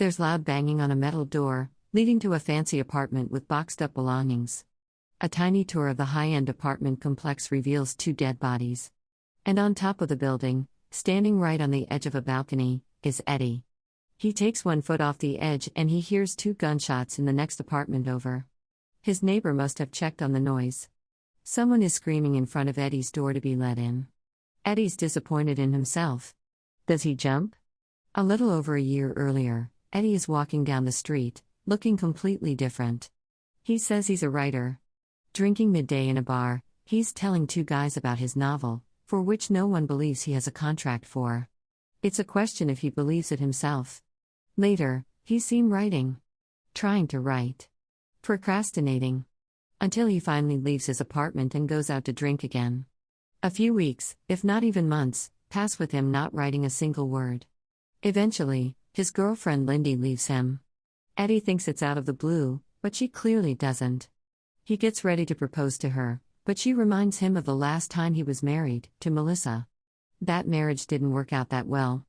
There's loud banging on a metal door, leading to a fancy apartment with boxed-up belongings. A tiny tour of the high-end apartment complex reveals two dead bodies. And on top of the building, standing right on the edge of a balcony, is Eddie. He takes 1 foot off the edge and he hears 2 gunshots in the next apartment over. His neighbor must have checked on the noise. Someone is screaming in front of Eddie's door to be let in. Eddie's disappointed in himself. Does he jump? A little over a year earlier, Eddie is walking down the street, looking completely different. He says he's a writer. Drinking midday in a bar, he's telling 2 guys about his novel, for which no one believes he has a contract for. It's a question if he believes it himself. Later, he's seen writing. Trying to write. Procrastinating. Until he finally leaves his apartment and goes out to drink again. A few weeks, if not even months, pass with him not writing a single word. Eventually, his girlfriend Lindy leaves him. Eddie thinks it's out of the blue, but she clearly doesn't. He gets ready to propose to her, but she reminds him of the last time he was married, to Melissa. That marriage didn't work out that well.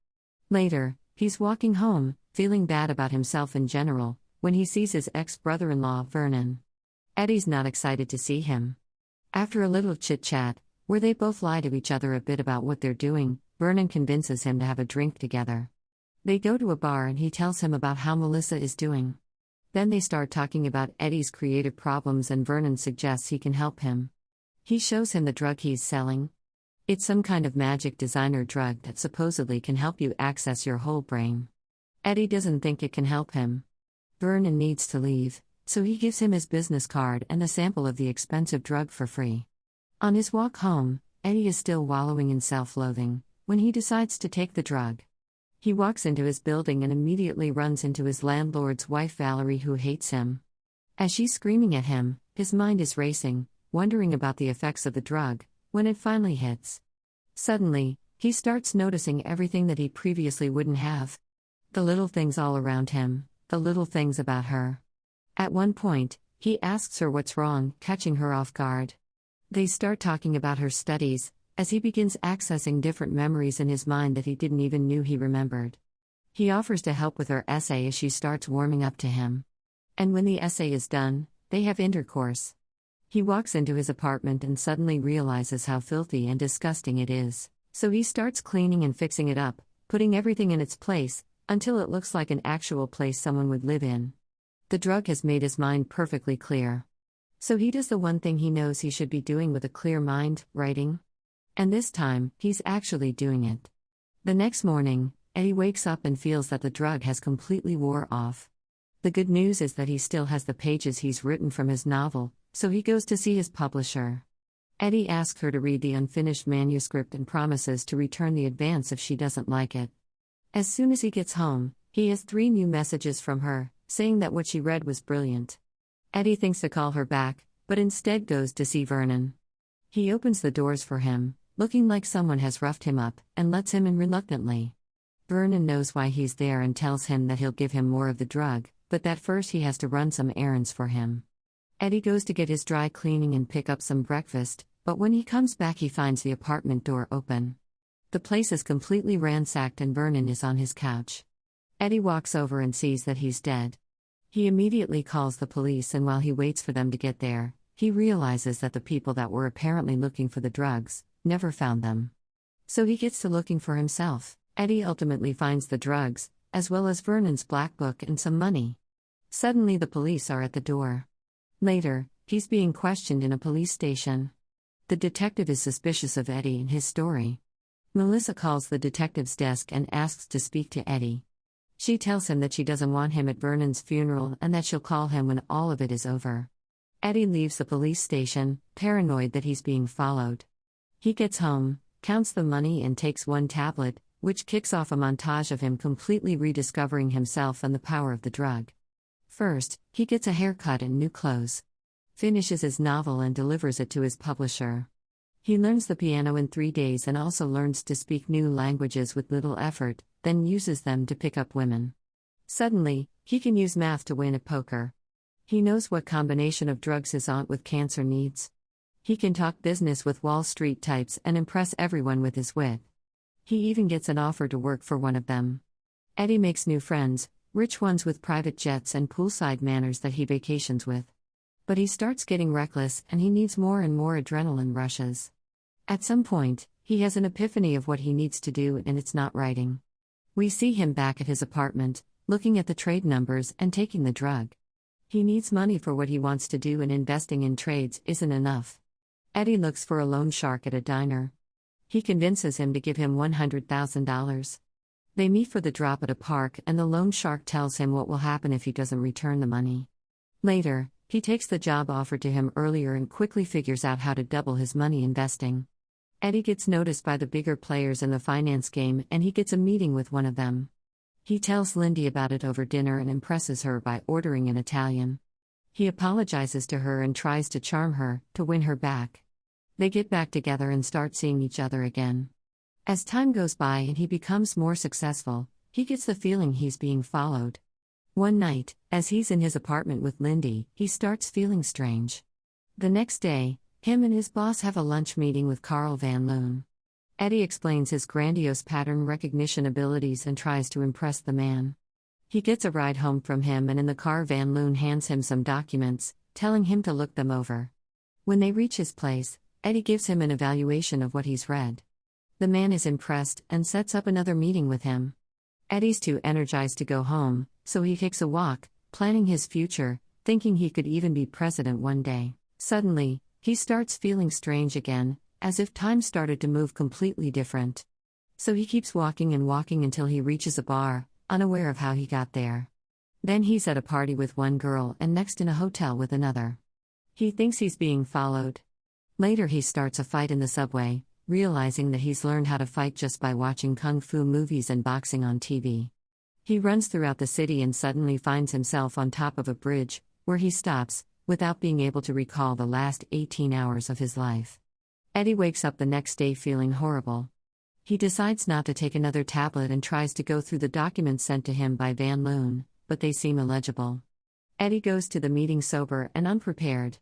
Later, he's walking home, feeling bad about himself in general, when he sees his ex-brother-in-law, Vernon. Eddie's not excited to see him. After a little chit-chat, where they both lie to each other a bit about what they're doing, Vernon convinces him to have a drink together. They go to a bar and he tells him about how Melissa is doing. Then they start talking about Eddie's creative problems and Vernon suggests he can help him. He shows him the drug he's selling. It's some kind of magic designer drug that supposedly can help you access your whole brain. Eddie doesn't think it can help him. Vernon needs to leave, so he gives him his business card and a sample of the expensive drug for free. On his walk home, Eddie is still wallowing in self-loathing, when he decides to take the drug. He walks into his building and immediately runs into his landlord's wife Valerie, who hates him. As she's screaming at him, his mind is racing, wondering about the effects of the drug, when it finally hits. Suddenly, he starts noticing everything that he previously wouldn't have. The little things all around him, the little things about her. At one point, he asks her what's wrong, catching her off guard. They start talking about her studies, as he begins accessing different memories in his mind that he didn't even knew he remembered. He offers to help with her essay as she starts warming up to him. And when the essay is done, they have intercourse. He walks into his apartment and suddenly realizes how filthy and disgusting it is, so he starts cleaning and fixing it up, putting everything in its place, until it looks like an actual place someone would live in. The drug has made his mind perfectly clear. So he does the one thing he knows he should be doing with a clear mind, writing. And this time, he's actually doing it. The next morning, Eddie wakes up and feels that the drug has completely wore off. The good news is that he still has the pages he's written from his novel, so he goes to see his publisher. Eddie asks her to read the unfinished manuscript and promises to return the advance if she doesn't like it. As soon as he gets home, he has 3 new messages from her, saying that what she read was brilliant. Eddie thinks to call her back, but instead goes to see Vernon. He opens the doors for him, looking like someone has roughed him up, and lets him in reluctantly. Vernon knows why he's there and tells him that he'll give him more of the drug, but that first he has to run some errands for him. Eddie goes to get his dry cleaning and pick up some breakfast, but when he comes back he finds the apartment door open. The place is completely ransacked and Vernon is on his couch. Eddie walks over and sees that he's dead. He immediately calls the police and while he waits for them to get there, he realizes that the people that were apparently looking for the drugs never found them. So he gets to looking for himself. Eddie ultimately finds the drugs, as well as Vernon's black book and some money. Suddenly the police are at the door. Later, he's being questioned in a police station. The detective is suspicious of Eddie and his story. Melissa calls the detective's desk and asks to speak to Eddie. She tells him that she doesn't want him at Vernon's funeral and that she'll call him when all of it is over. Eddie leaves the police station, paranoid that he's being followed. He gets home, counts the money and takes 1 tablet, which kicks off a montage of him completely rediscovering himself and the power of the drug. First, he gets a haircut and new clothes. Finishes his novel and delivers it to his publisher. He learns the piano in 3 days and also learns to speak new languages with little effort, then uses them to pick up women. Suddenly, he can use math to win at poker. He knows what combination of drugs his aunt with cancer needs. He can talk business with Wall Street types and impress everyone with his wit. He even gets an offer to work for one of them. Eddie makes new friends, rich ones with private jets and poolside manors that he vacations with. But he starts getting reckless and he needs more and more adrenaline rushes. At some point, he has an epiphany of what he needs to do, and it's not writing. We see him back at his apartment, looking at the trade numbers and taking the drug. He needs money for what he wants to do, and investing in trades isn't enough. Eddie looks for a loan shark at a diner. He convinces him to give him $100,000. They meet for the drop at a park, and the loan shark tells him what will happen if he doesn't return the money. Later, he takes the job offered to him earlier and quickly figures out how to double his money investing. Eddie gets noticed by the bigger players in the finance game, and he gets a meeting with one of them. He tells Lindy about it over dinner and impresses her by ordering an Italian. He apologizes to her and tries to charm her, to win her back. They get back together and start seeing each other again. As time goes by and he becomes more successful, he gets the feeling he's being followed. One night, as he's in his apartment with Lindy, he starts feeling strange. The next day, him and his boss have a lunch meeting with Carl Van Loon. Eddie explains his grandiose pattern recognition abilities and tries to impress the man. He gets a ride home from him, and in the car Van Loon hands him some documents, telling him to look them over. When they reach his place, Eddie gives him an evaluation of what he's read. The man is impressed and sets up another meeting with him. Eddie's too energized to go home, so he takes a walk, planning his future, thinking he could even be president one day. Suddenly, he starts feeling strange again, as if time started to move completely different. So he keeps walking and walking until he reaches a bar, unaware of how he got there. Then he's at a party with one girl and next in a hotel with another. He thinks he's being followed. Later he starts a fight in the subway, realizing that he's learned how to fight just by watching kung fu movies and boxing on TV. He runs throughout the city and suddenly finds himself on top of a bridge, where he stops, without being able to recall the last 18 hours of his life. Eddie wakes up the next day feeling horrible. He decides not to take another tablet and tries to go through the documents sent to him by Van Loon, but they seem illegible. Eddie goes to the meeting sober and unprepared.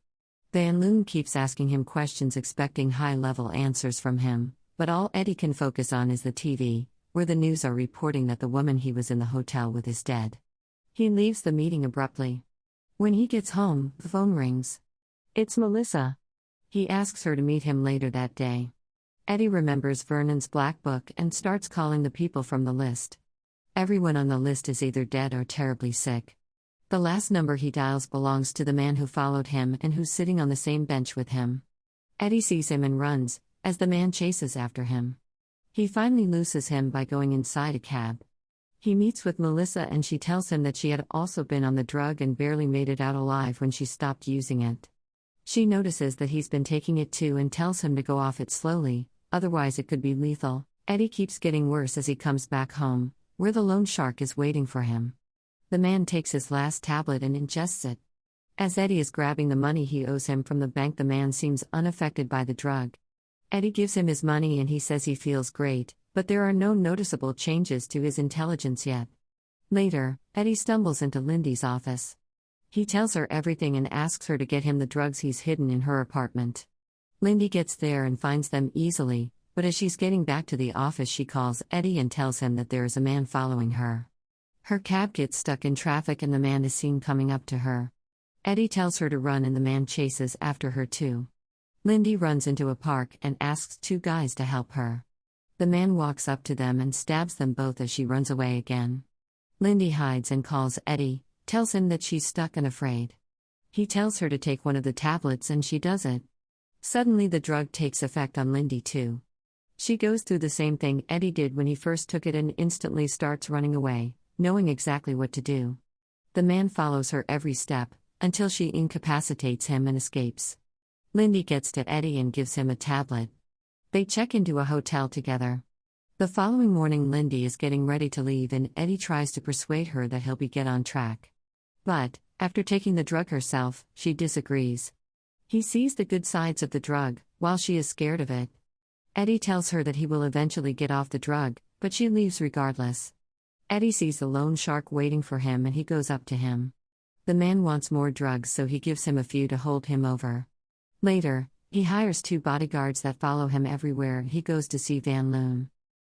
Van Loon keeps asking him questions expecting high-level answers from him, but all Eddie can focus on is the TV, where the news are reporting that the woman he was in the hotel with is dead. He leaves the meeting abruptly. When he gets home, the phone rings. It's Melissa. He asks her to meet him later that day. Eddie remembers Vernon's black book and starts calling the people from the list. Everyone on the list is either dead or terribly sick. The last number he dials belongs to the man who followed him and who's sitting on the same bench with him. Eddie sees him and runs, as the man chases after him. He finally loses him by going inside a cab. He meets with Melissa and she tells him that she had also been on the drug and barely made it out alive when she stopped using it. She notices that he's been taking it too and tells him to go off it slowly, otherwise it could be lethal. Eddie keeps getting worse as he comes back home, where the loan shark is waiting for him. The man takes his last tablet and ingests it. As Eddie is grabbing the money he owes him from the bank, the man seems unaffected by the drug. Eddie gives him his money and he says he feels great, but there are no noticeable changes to his intelligence yet. Later, Eddie stumbles into Lindy's office. He tells her everything and asks her to get him the drugs he's hidden in her apartment. Lindy gets there and finds them easily, but as she's getting back to the office she calls Eddie and tells him that there is a man following her. Her cab gets stuck in traffic and the man is seen coming up to her. Eddie tells her to run and the man chases after her too. Lindy runs into a park and asks two guys to help her. The man walks up to them and stabs them both as she runs away again. Lindy hides and calls Eddie, tells him that she's stuck and afraid. He tells her to take one of the tablets and she does it. Suddenly the drug takes effect on Lindy too. She goes through the same thing Eddie did when he first took it and instantly starts running away, knowing exactly what to do. The man follows her every step, until she incapacitates him and escapes. Lindy gets to Eddie and gives him a tablet. They check into a hotel together. The following morning Lindy is getting ready to leave and Eddie tries to persuade her that he'll get on track. But, after taking the drug herself, she disagrees. He sees the good sides of the drug, while she is scared of it. Eddie tells her that he will eventually get off the drug, but she leaves regardless. Eddie sees the loan shark waiting for him and he goes up to him. The man wants more drugs so he gives him a few to hold him over. Later, he hires two bodyguards that follow him everywhere. He goes to see Van Loon.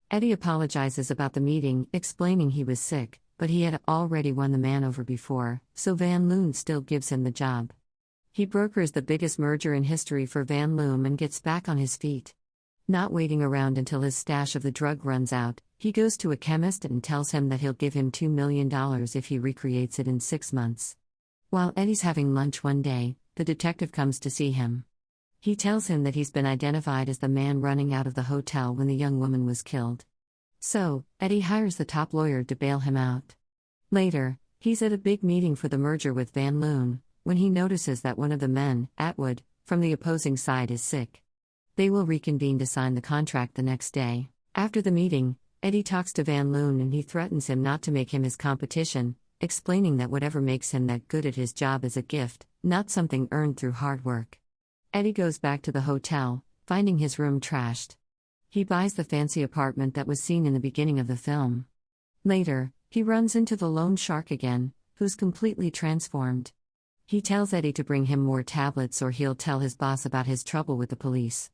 Eddie apologizes about the meeting, explaining he was sick, but he had already won the man over before, so Van Loon still gives him the job. He brokers the biggest merger in history for Van Loon and gets back on his feet. Not waiting around until his stash of the drug runs out, he goes to a chemist and tells him that he'll give him $2 million if he recreates it in 6 months. While Eddie's having lunch one day, the detective comes to see him. He tells him that he's been identified as the man running out of the hotel when the young woman was killed. So, Eddie hires the top lawyer to bail him out. Later, he's at a big meeting for the merger with Van Loon, when he notices that one of the men, Atwood, from the opposing side is sick. They will reconvene to sign the contract the next day. After the meeting, Eddie talks to Van Loon and he threatens him not to make him his competition, explaining that whatever makes him that good at his job is a gift, not something earned through hard work. Eddie goes back to the hotel, finding his room trashed. He buys the fancy apartment that was seen in the beginning of the film. Later, he runs into the loan shark again, who's completely transformed. He tells Eddie to bring him more tablets or he'll tell his boss about his trouble with the police.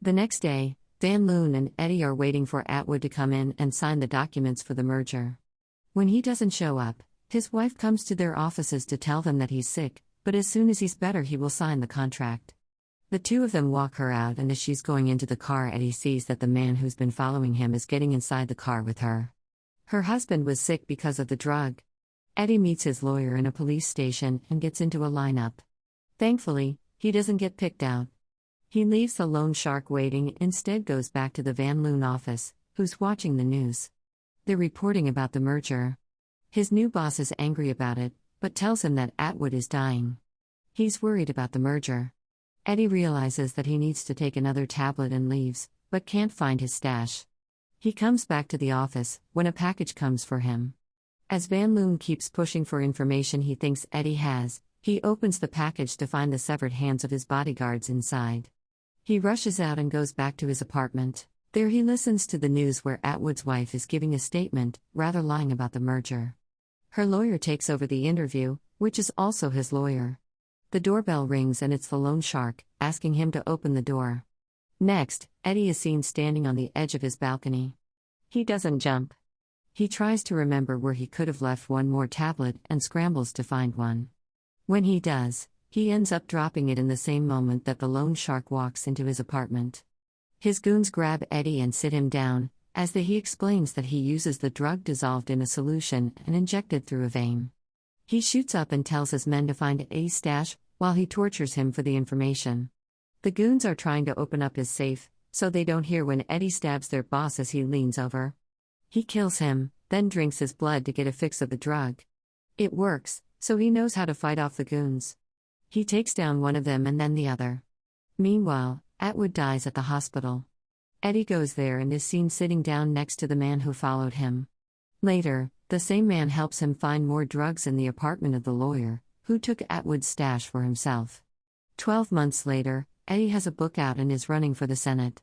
The next day, Van Loon and Eddie are waiting for Atwood to come in and sign the documents for the merger. When he doesn't show up, his wife comes to their offices to tell them that he's sick, but as soon as he's better he will sign the contract. The two of them walk her out, and as she's going into the car, Eddie sees that the man who's been following him is getting inside the car with her. Her husband was sick because of the drug. Eddie meets his lawyer in a police station and gets into a lineup. Thankfully, he doesn't get picked out. He leaves the loan shark waiting and instead goes back to the Van Loon office, who's watching the news. They're reporting about the merger. His new boss is angry about it, but tells him that Atwood is dying. He's worried about the merger. Eddie realizes that he needs to take another tablet and leaves, but can't find his stash. He comes back to the office when a package comes for him. As Van Loon keeps pushing for information he thinks Eddie has, he opens the package to find the severed hands of his bodyguards inside. He rushes out and goes back to his apartment. There he listens to the news where Atwood's wife is giving a statement, rather lying about the merger. Her lawyer takes over the interview, which is also his lawyer. The doorbell rings and it's the loan shark, asking him to open the door. Next, Eddie is seen standing on the edge of his balcony. He doesn't jump. He tries to remember where he could have left one more tablet and scrambles to find one. When he does, he ends up dropping it in the same moment that the loan shark walks into his apartment. His goons grab Eddie and sit him down, as he explains that he uses the drug dissolved in a solution and injected through a vein. He shoots up and tells his men to find Eddie's stash, while he tortures him for the information. The goons are trying to open up his safe, so they don't hear when Eddie stabs their boss as he leans over. He kills him, then drinks his blood to get a fix of the drug. It works, so he knows how to fight off the goons. He takes down one of them and then the other. Meanwhile, Atwood dies at the hospital. Eddie goes there and is seen sitting down next to the man who followed him. Later, the same man helps him find more drugs in the apartment of the lawyer, who took Atwood's stash for himself. 12 months later, Eddie has a book out and is running for the Senate.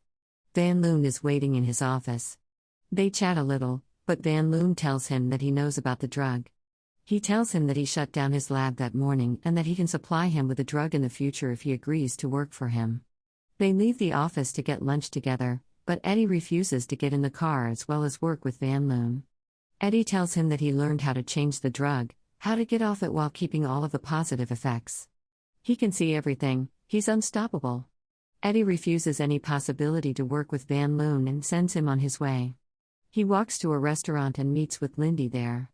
Van Loon is waiting in his office. They chat a little, but Van Loon tells him that he knows about the drug. He tells him that he shut down his lab that morning and that he can supply him with the drug in the future if he agrees to work for him. They leave the office to get lunch together, but Eddie refuses to get in the car as well as work with Van Loon. Eddie tells him that he learned how to change the drug, how to get off it while keeping all of the positive effects. He can see everything, he's unstoppable. Eddie refuses any possibility to work with Van Loon and sends him on his way. He walks to a restaurant and meets with Lindy there.